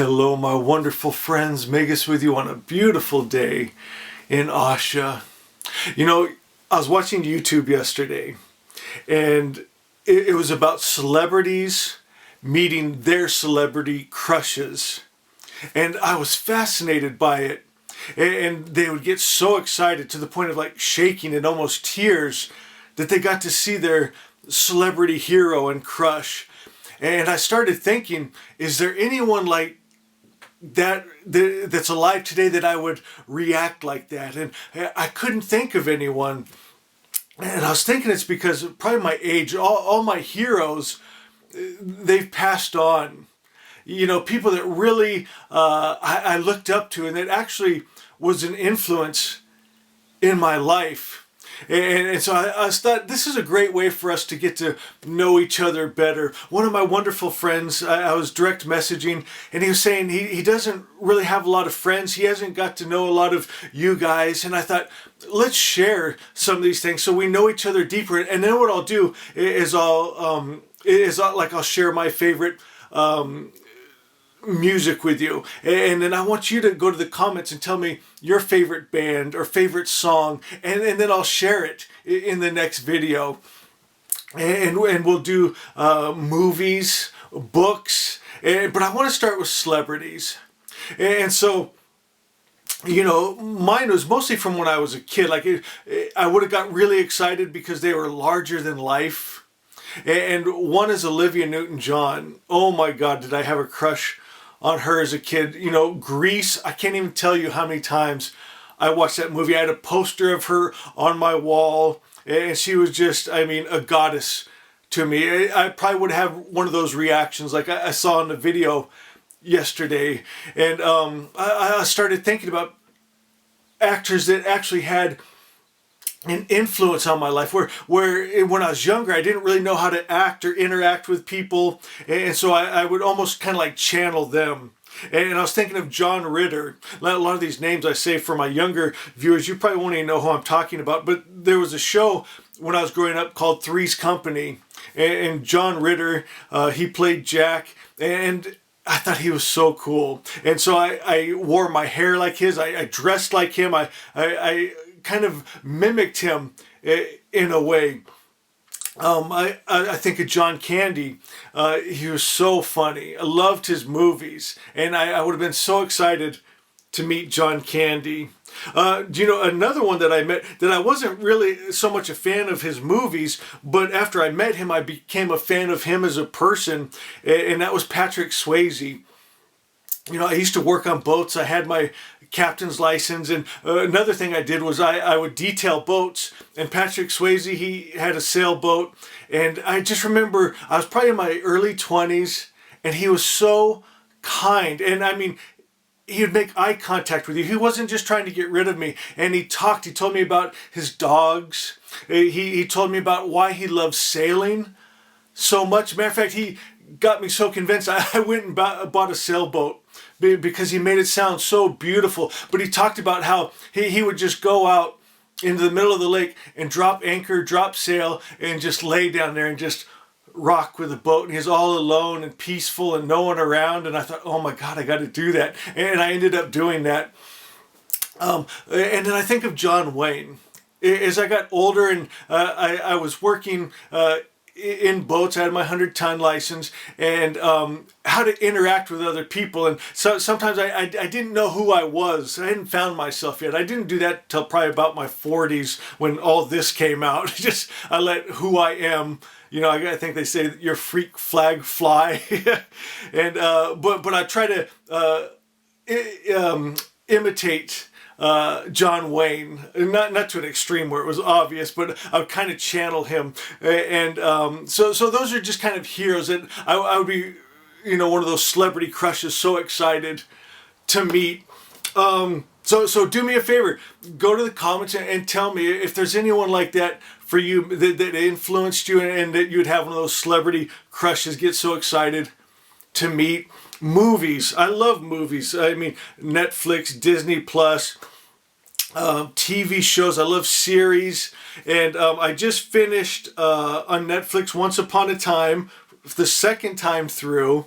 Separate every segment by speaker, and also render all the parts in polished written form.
Speaker 1: Hello, my wonderful friends. Megas with you on a beautiful day in Asha. You know, I was watching YouTube yesterday, and it was about celebrities meeting their celebrity crushes. And I was fascinated by it. And they would get so excited to the point of like shaking and almost tears that they got to see their celebrity hero and crush. And I started thinking, is there anyone like that's alive today that I would react like that? And I couldn't think of anyone. And I was thinking it's because of probably my age. All my heroes, they've passed on. You know, people that really I looked up to and that actually was an influence in my life. And so I thought this is a great way for us to get to know each other better. One of my wonderful friends, I was direct messaging, and he was saying he doesn't really have a lot of friends. He hasn't got to know a lot of you guys. And I thought, let's share some of these things so we know each other deeper. And then what I'll do is I'll share my favorite music with you, and then I want you to go to the comments and tell me your favorite band or favorite song, and then I'll share it in the next video, and we'll do movies, books, but I want to start with celebrities. And so, you know, mine was mostly from when I was a kid. Like I would have got really excited because they were larger than life. And one is Olivia Newton-John. Oh my God, did I have a crush on her as a kid. You know, Grease, I can't even tell you how many times I watched that movie. I had a poster of her on my wall, and she was just, I mean, a goddess to me. I probably would have one of those reactions like I saw in the video yesterday. And I started thinking about actors that actually had an influence on my life, where when I was younger I didn't really know how to act or interact with people, and so I would almost kind of like channel them. And I was thinking of John Ritter. A lot of these names I say for my younger viewers, you probably won't even know who I'm talking about, but there was a show when I was growing up called Three's Company, and John Ritter, he played Jack, and I thought he was so cool. And so I wore my hair like his, I dressed like him, I kind of mimicked him in a way. I think of John Candy. He was so funny. I loved his movies, and I would have been so excited to meet John Candy. Do you know another one that I met that I wasn't really so much a fan of his movies, but after I met him I became a fan of him as a person, and that was Patrick Swayze. You know, I used to work on boats. I had my captain's license, and another thing I did was I would detail boats, and Patrick Swayze, he had a sailboat, and I just remember I was probably in my early 20s, and he was so kind, and I mean, he would make eye contact with you. He wasn't just trying to get rid of me, and he told me about his dogs. He told me about why he loves sailing so much. Matter of fact, he got me so convinced I went and bought a sailboat because he made it sound so beautiful. But he talked about how he would just go out into the middle of the lake and drop anchor, drop sail, and just lay down there and just rock with the boat. And he's all alone and peaceful and no one around. And I thought, oh my God, I got to do that. And I ended up doing that. And then I think of John Wayne. As I got older and I was working in boats, I had my 100-ton license, and how to interact with other people. And so sometimes I didn't know who I was. I hadn't found myself yet. I didn't do that till probably about my 40s when all this came out. Just I let who I am. You know, I think they say your freak flag fly, and but I try to imitate John Wayne, not to an extreme where it was obvious, but I would kind of channel him, and so those are just kind of heroes that I would be, you know, one of those celebrity crushes, so excited to meet. So do me a favor, go to the comments and tell me if there's anyone like that for you that influenced you and that you'd have one of those celebrity crushes, get so excited to meet. Movies, I love movies. I mean, Netflix, Disney Plus, TV shows. I love series, and I just finished on Netflix Once Upon a Time the second time through.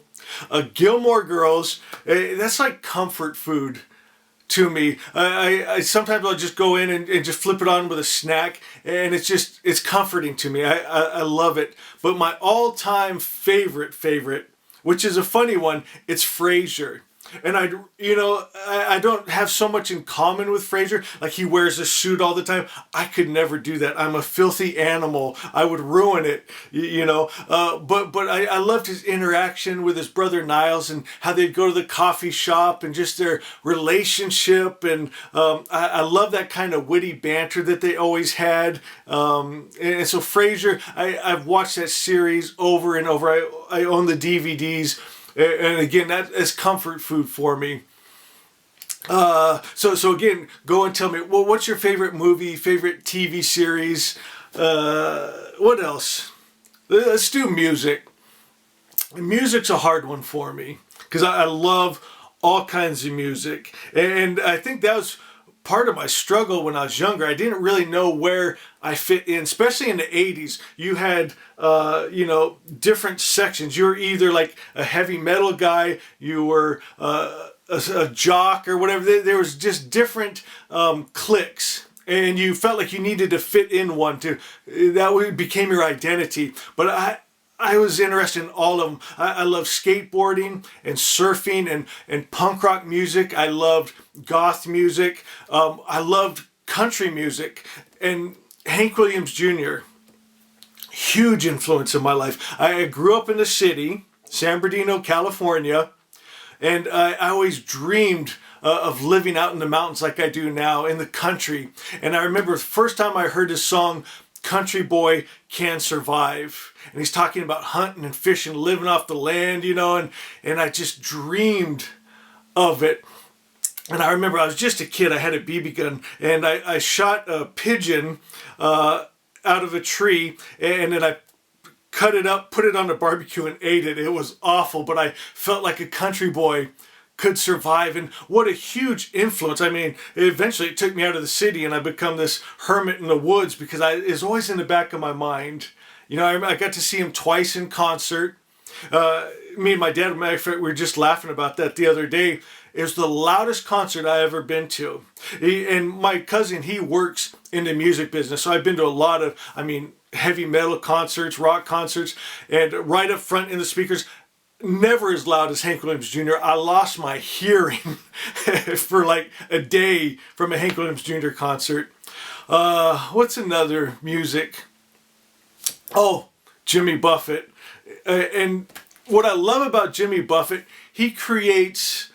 Speaker 1: Gilmore Girls, that's like comfort food to me. I sometimes I'll just go in and just flip it on with a snack, and it's comforting to me. I love it. But my all-time favorite, which is a funny one, it's Frasier. And I don't have so much in common with Frasier. Like, he wears a suit all the time. I could never do that. I'm a filthy animal. I would ruin it, But I loved his interaction with his brother Niles, and how they'd go to the coffee shop, and just their relationship. And I love that kind of witty banter that they always had. And so Frasier, I've watched that series over and over. I own the DVDs. And again, that is comfort food for me. So again, go and tell me, well, what's your favorite movie, favorite TV series? What else? Let's do music. Music's a hard one for me, because I love all kinds of music. And I think that was part of my struggle when I was younger. I didn't really know where I fit in, especially in the 80s. You had, different sections. You were either like a heavy metal guy, you were a jock or whatever. There was just different cliques. And you felt like you needed to fit in one that became your identity. But I was interested in all of them. I love skateboarding and surfing and punk rock music. I loved goth music. I loved country music. And Hank Williams Jr., huge influence in my life. I grew up in the city, San Bernardino, California, and I always dreamed of living out in the mountains like I do now, in the country. And I remember the first time I heard his song, Country Boy Can Survive. And he's talking about hunting and fishing, living off the land, and I just dreamed of it. And I remember I was just a kid. I had a BB gun, and I shot a pigeon out of a tree, and then I cut it up, put it on a barbecue, and ate it. It was awful, but I felt like a country boy could survive. And what a huge influence. I mean, eventually it took me out of the city, and I become this hermit in the woods, because it's always in the back of my mind. I got to see him twice in concert. Me and my dad, matter of fact, we were just laughing about that the other day. It was the loudest concert I ever been to. And my cousin, he works in the music business, so I've been to a lot of, heavy metal concerts, rock concerts, and right up front in the speakers, never as loud as Hank Williams Jr. I lost my hearing for like a day from a Hank Williams Jr. concert. What's another music? Oh, Jimmy Buffett. And what I love about Jimmy Buffett, he creates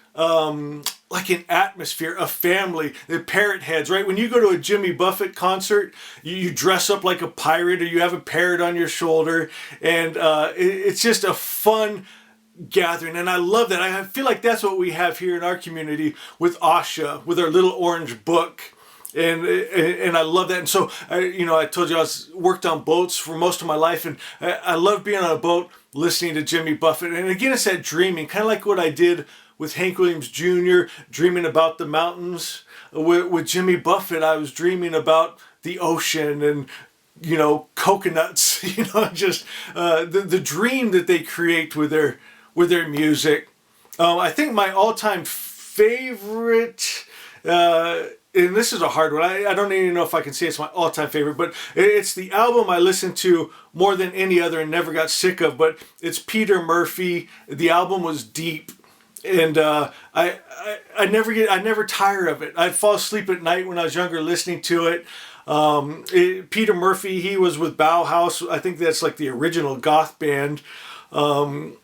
Speaker 1: like an atmosphere, a family, the parrot heads, right? When you go to a Jimmy Buffett concert, you dress up like a pirate, or you have a parrot on your shoulder, and it's just a fun gathering. And I love that. I feel like that's what we have here in our community with Asha, with our little orange book. And I love that. And so, I told you I worked on boats for most of my life, and I love being on a boat listening to Jimmy Buffett. And again, it's that dreaming, kind of like what I did with Hank Williams Jr., dreaming about the mountains. With Jimmy Buffett, I was dreaming about the ocean and, coconuts, just the dream that they create with their music. I think my all-time favorite, and this is a hard one. I don't even know if I can say it's my all-time favorite, but it's the album I listened to more than any other and never got sick of. But it's Peter Murphy. The album was deep, and I never tire of it. I'd fall asleep at night when I was younger listening to it. Peter Murphy, he was with Bauhaus. I think that's like the original goth band. And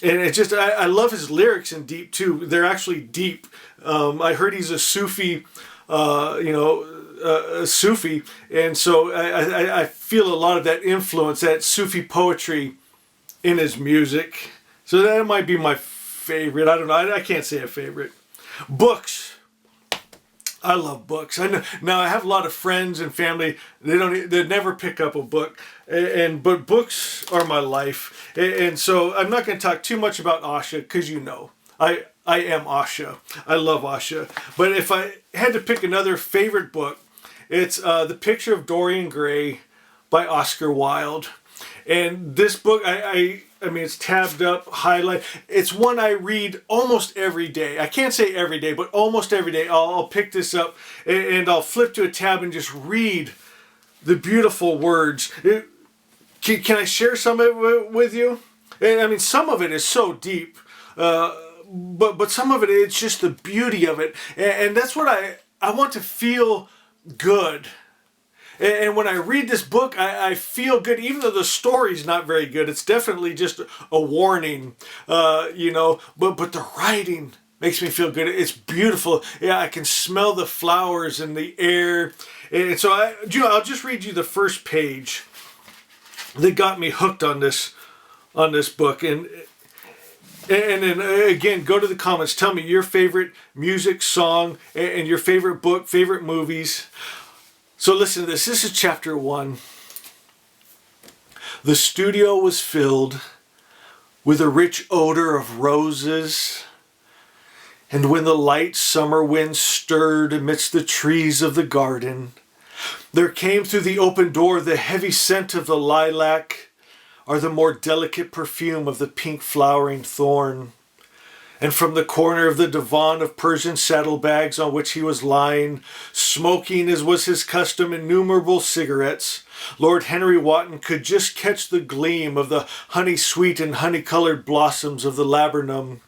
Speaker 1: it just, I love his lyrics in Deep too. They're actually deep. I heard he's a Sufi. A Sufi, and so I feel a lot of that influence, that Sufi poetry in his music. So that might be my favorite. I don't know. I can't say a favorite. Books. I love books. Now I have a lot of friends and family. They never pick up a book, but books are my life. And so I'm not going to talk too much about Asha, because I am Asha. I love Asha. But if I had to pick another favorite book, it's The Picture of Dorian Gray by Oscar Wilde. And this book, I I mean, it's tabbed up, highlight. It's one I read almost every day. I can't say every day, but almost every day. I'll pick this up and I'll flip to a tab and just read the beautiful words. Can I share some of it with you? And I mean, some of it is so deep, but some of it, it's just the beauty of it. And that's what I want to feel good. And when I read this book, I feel good, even though the story's not very good. It's definitely just a warning, but the writing makes me feel good. It's beautiful. Yeah, I can smell the flowers in the air. And so I'll just read you the first page that got me hooked on this book. And then again, go to the comments. Tell me your favorite music, song, and your favorite book, favorite movies. So listen to this. This is chapter 1. The studio was filled with a rich odor of roses, and when the light summer wind stirred amidst the trees of the garden, there came through the open door the heavy scent of the lilac, or the more delicate perfume of the pink flowering thorn. And from the corner of the divan of Persian saddlebags on which he was lying, smoking as was his custom innumerable cigarettes, Lord Henry Wotton could just catch the gleam of the honey-sweet and honey-colored blossoms of the laburnum,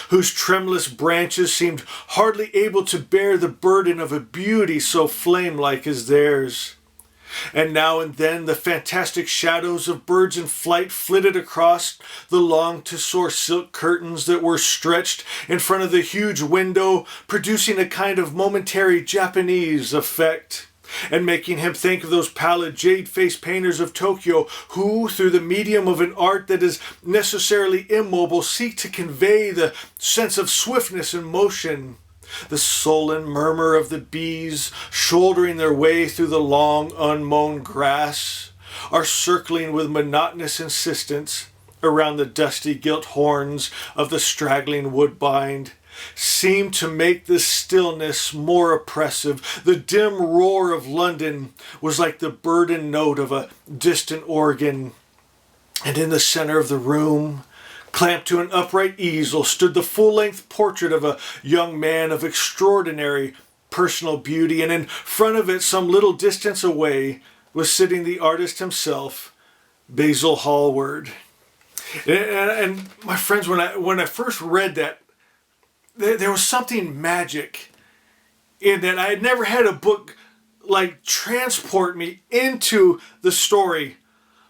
Speaker 1: whose tremulous branches seemed hardly able to bear the burden of a beauty so flame-like as theirs. And now and then the fantastic shadows of birds in flight flitted across the long tussore silk curtains that were stretched in front of the huge window, producing a kind of momentary Japanese effect, and making him think of those pallid jade-faced painters of Tokyo who, through the medium of an art that is necessarily immobile, seek to convey the sense of swiftness and motion. The sullen murmur of the bees, shouldering their way through the long, unmown grass, are circling with monotonous insistence around the dusty gilt horns of the straggling woodbine, seem to make the stillness more oppressive. The dim roar of London was like the burdened note of a distant organ. And in the center of the room, clamped to an upright easel, stood the full-length portrait of a young man of extraordinary personal beauty, and in front of it, some little distance away, was sitting the artist himself, Basil Hallward. And my friends, when I first read that, there was something magic in that. I had never had a book like transport me into the story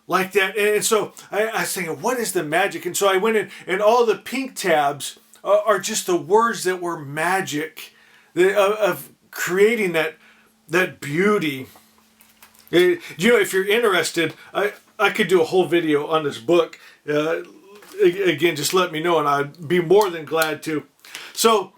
Speaker 1: like that. And so I was thinking, what is the magic? And so I went in, and all the pink tabs are just the words that were magic of creating that beauty. If you're interested, I could do a whole video on this book. Again, just let me know, and I'd be more than glad to. So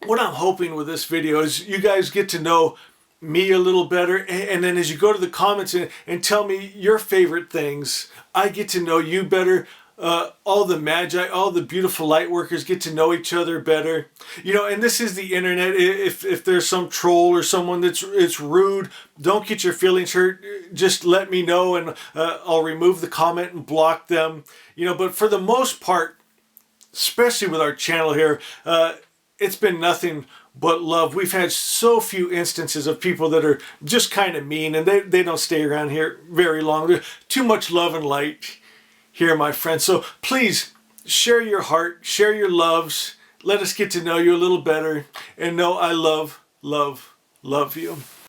Speaker 1: what I'm hoping with this video is you guys get to know me a little better, and then as you go to the comments and tell me your favorite things, I get to know you better. All the magi, all the beautiful light workers get to know each other better. And this is the internet. If there's some troll or someone it's rude, don't get your feelings hurt. Just let me know, and I'll remove the comment and block them. But for the most part, especially with our channel here, it's been nothing but love. We've had so few instances of people that are just kind of mean, and they don't stay around here very long. There's too much love and light here, my friends. So please share your heart, share your loves. Let us get to know you a little better, and know I love you.